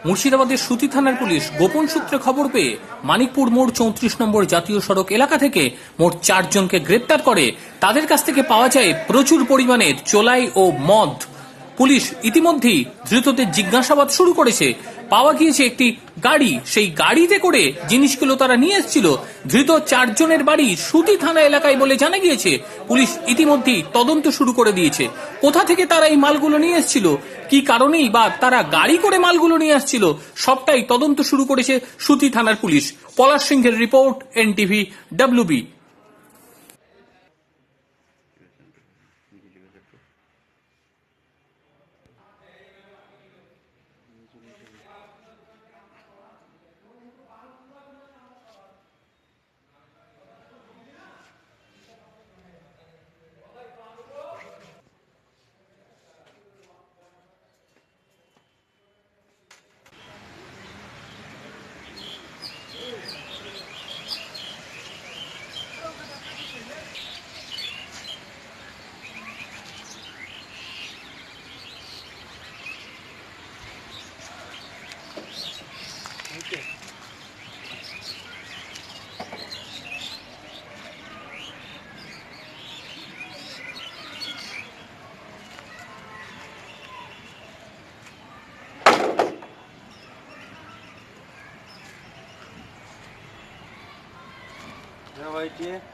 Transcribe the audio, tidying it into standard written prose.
মুর্শিদাবাদের সুতি থানার পুলিশ গোপন সূত্রে খবর পেয়ে মানিকপুর মোড় 34 নম্বর জাতীয় সড়ক এলাকা থেকে মোট 4 জনকে গ্রেপ্তার করে। তাদের কাছ থেকে পাওয়া যায় প্রচুর পরিমাণের চোলাই ও মদ। পুলিশ ইতিমধ্যেই ধৃতদের জিজ্ঞাসাবাদ শুরু করেছে। পাওয়া গিয়েছে একটি গাড়ি, সেই গাড়িতে করে জিনিসগুলো তারা নিয়ে এসেছিল। ধৃত 4 জনের বাড়ি সুতি থানা এলাকায় বলে জানা গিয়েছে। পুলিশ ইতিমধ্যেই তদন্ত শুরু করে দিয়েছে। কোথা থেকে তারা এই মালগুলো নিয়ে এসেছিল, কি কারণেই বা তারা গাড়ি করে মালগুলো নিয়ে আসছিল, সবটাই তদন্ত শুরু করেছে সুতি থানার পুলিশ। পলাশ সিংহের রিপোর্ট, এনটিভি WB। Давайте.